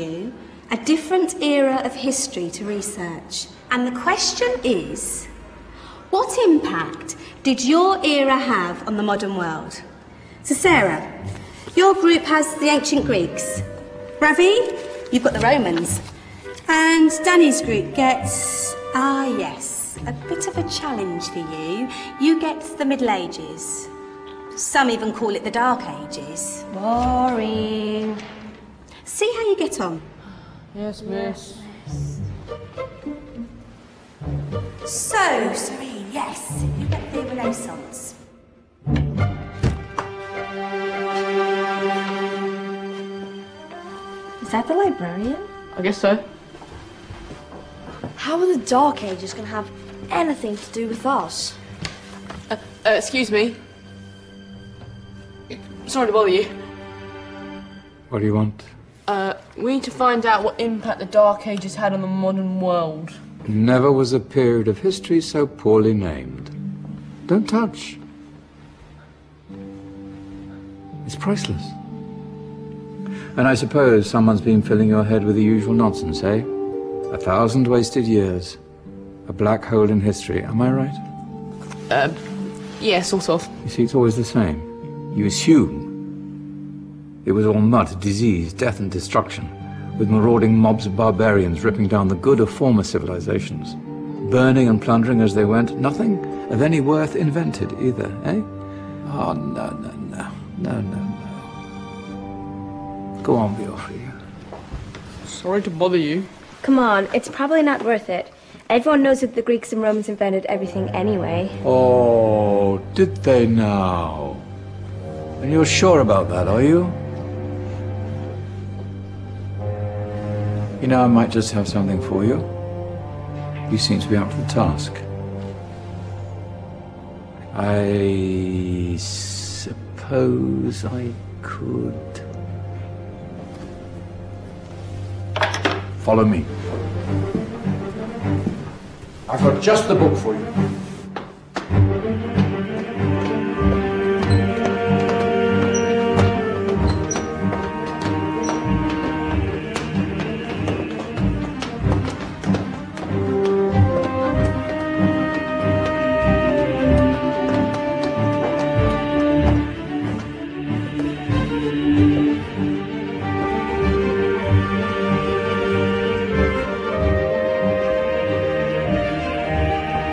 you a different era of history to research. And the question is, what impact did your era have on the modern world? So Sarah, your group has the ancient Greeks. Ravi, you've got the Romans. And Danny's group gets, yes, a bit of a challenge for you. You get the Middle Ages. Some even call it the Dark Ages. Boring. See how you get on. Yes, miss. So, Serene, yes, you get the Renaissance. Is that the librarian? I guess so. How are the Dark Ages going to have anything to do with us? Excuse me. Sorry to bother you. What do you want? We need to find out what impact the Dark Ages had on the modern world. Never was a period of history so poorly named. Don't touch. It's priceless. And I suppose someone's been filling your head with the usual nonsense, eh? 1,000 wasted years. A black hole in history, am I right? Yeah, sort of. You see, it's always the same. You assume it was all mud, disease, death and destruction, with marauding mobs of barbarians ripping down the good of former civilizations, burning and plundering as they went, nothing of any worth invented either, eh? Oh, no. Go on, Beofrey. Sorry to bother you. Come on, it's probably not worth it. Everyone knows that the Greeks and Romans invented everything anyway. Oh, did they now? And you're sure about that, are you? You know, I might just have something for you. You seem to be up to the task. I suppose I could... Follow me. I've got just the book for you.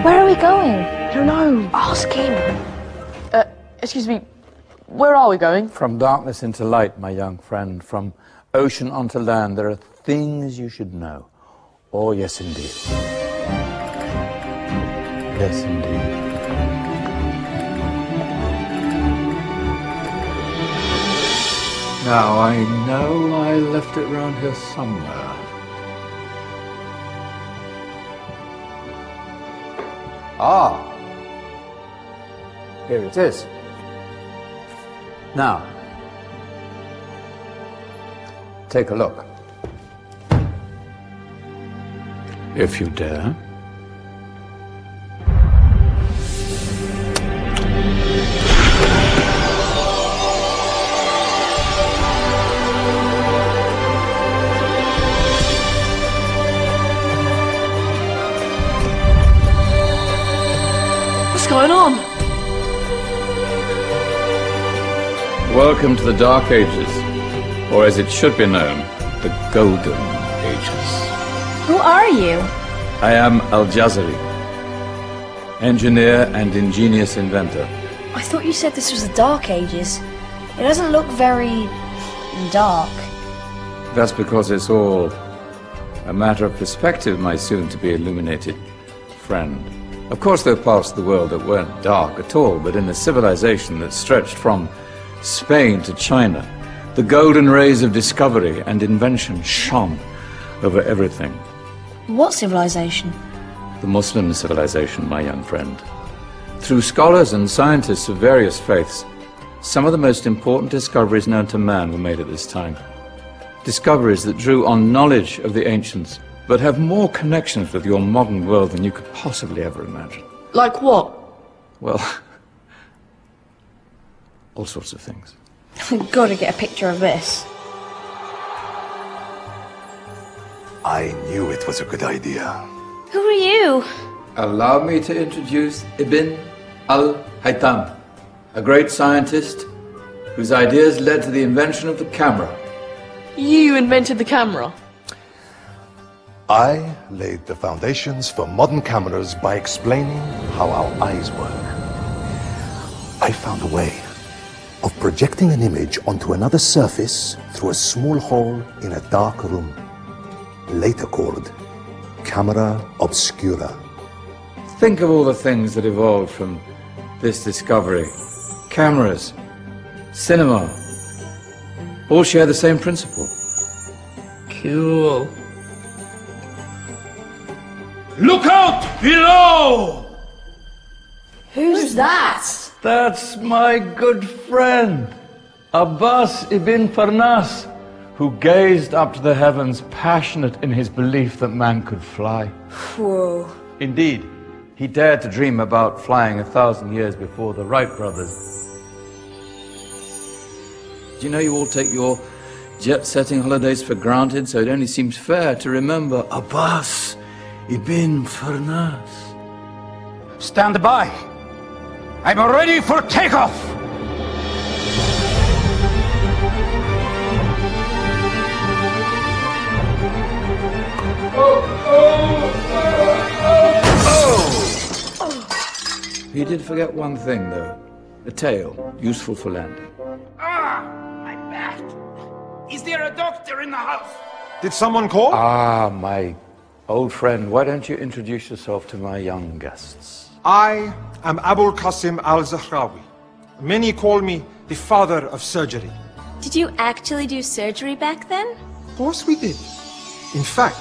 Where are we going? I don't know. Ask him. Excuse me. Where are we going? From darkness into light, my young friend. From ocean onto land, there are things you should know. Oh, yes, indeed. Yes, indeed. Now, I know I left it round here somewhere. Ah, here it is. Now, take a look. If you dare. What's going on? Welcome to the Dark Ages, or as it should be known, the Golden Ages. Who are you? I am Al-Jazari, engineer and ingenious inventor. I thought you said this was the Dark Ages. It doesn't look very... dark. That's because it's all a matter of perspective, my soon-to-be illuminated friend. Of course, there are parts of the world that weren't dark at all, but in a civilization that stretched from Spain to China, the golden rays of discovery and invention shone over everything. What civilization? The Muslim civilization, my young friend. Through scholars and scientists of various faiths, some of the most important discoveries known to man were made at this time. Discoveries that drew on knowledge of the ancients, but have more connections with your modern world than you could possibly ever imagine. Like what? Well, all sorts of things. I've got to get a picture of this. I knew it was a good idea. Who are you? Allow me to introduce Ibn al-Haytham, a great scientist whose ideas led to the invention of the camera. You invented the camera? I laid the foundations for modern cameras by explaining how our eyes work. I found a way of projecting an image onto another surface through a small hole in a dark room, later called camera obscura. Think of all the things that evolved from this discovery. Cameras, cinema, all share the same principle. Cool. Look out below! Who's that? That's my good friend, Abbas ibn Farnas, who gazed up to the heavens, passionate in his belief that man could fly. Whoa. Indeed, he dared to dream about flying 1,000 years before the Wright brothers. Do you know you all take your jet-setting holidays for granted, so it only seems fair to remember Abbas ibn Farnas. Stand by. I'm ready for takeoff. He did forget one thing, though. A tail, useful for landing. My back. Is there a doctor in the house? Did someone call? Ah, my old friend, why don't you introduce yourself to my young guests? I am Abul Qasim al-Zahrawi. Many call me the father of surgery. Did you actually do surgery back then? Of course we did. In fact,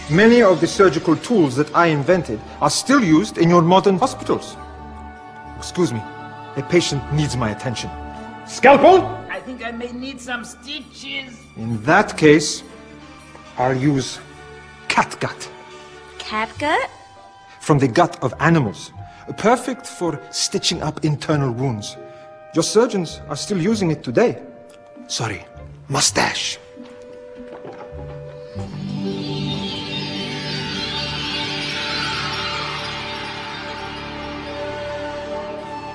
many of the surgical tools that I invented are still used in your modern hospitals. Excuse me, a patient needs my attention. Scalpel? I think I may need some stitches. In that case, I'll use catgut. Catgut? From the gut of animals. Perfect for stitching up internal wounds. Your surgeons are still using it today. Sorry, mustache.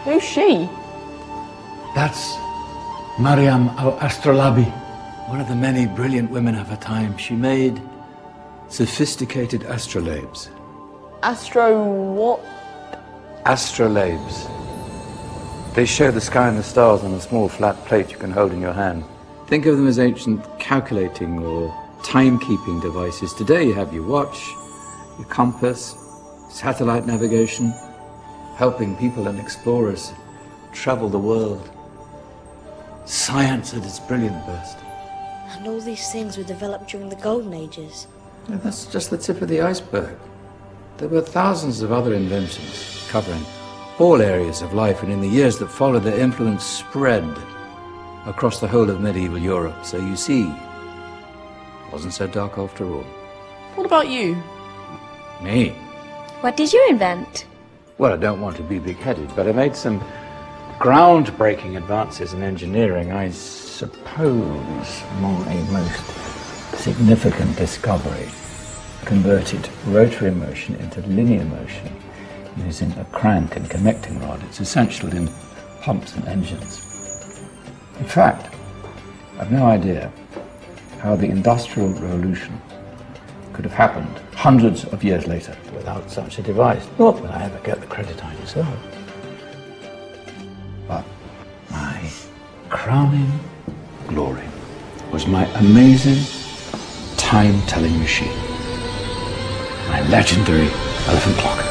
Who's she? That's Maryam al-Astrolabi, one of the many brilliant women of her time. She made sophisticated astrolabes. Astro what? Astrolabes. They show the sky and the stars on a small flat plate you can hold in your hand. Think of them as ancient calculating or timekeeping devices. Today you have your watch, your compass, satellite navigation, helping people and explorers travel the world. Science at its brilliant burst. And all these things were developed during the Golden Ages. And that's just the tip of the iceberg. There were thousands of other inventions covering all areas of life, and in the years that followed, their influence spread across the whole of medieval Europe. So you see, it wasn't so dark after all. What about you? Me? What did you invent? Well, I don't want to be big-headed, but I made some groundbreaking advances in engineering. I suppose my most significant discovery converted rotary motion into linear motion using a crank and connecting rod. It's essential in pumps and engines. In fact, I've no idea how the Industrial Revolution could have happened hundreds of years later without such a device. Not that I ever get the credit I deserve. But my crowning glory was my amazing time-telling machine. My legendary elephant clock.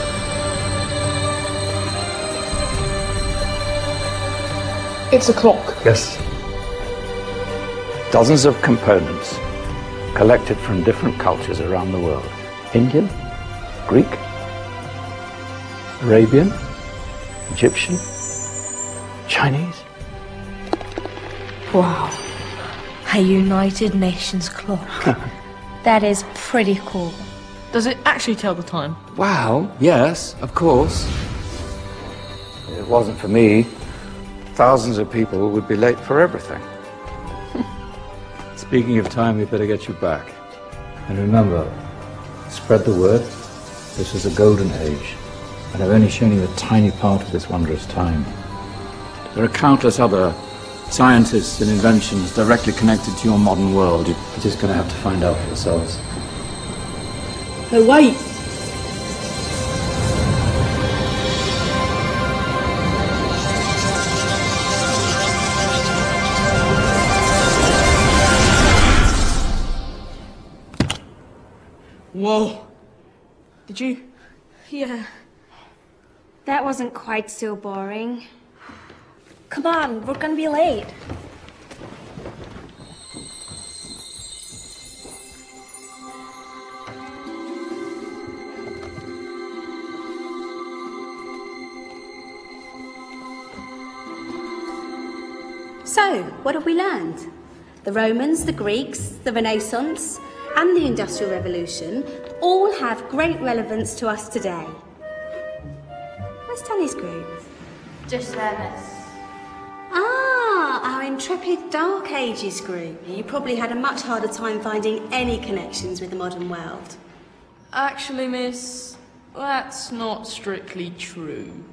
It's a clock. Yes. Dozens of components collected from different cultures around the world. Indian, Greek, Arabian, Egyptian, Chinese. Wow. A United Nations clock. That is pretty cool. Does it actually tell the time? Wow, yes, of course. If it wasn't for me, thousands of people would be late for everything. Speaking of time, we better get you back. And remember, Spread the word. This is a golden age, and I've only shown you a tiny part of this wondrous time. There are countless other scientists and inventions directly connected to your modern world. You're just going to have to find out for yourselves. Hey, wait! Whoa. Did you? Yeah. That wasn't quite so boring. Come on, we're gonna be late. So, what have we learned? The Romans, the Greeks, the Renaissance, and the Industrial Revolution all have great relevance to us today. Where's Danny's group? Just there, miss. Ah, our intrepid Dark Ages group. You probably had a much harder time finding any connections with the modern world. Actually, miss, that's not strictly true.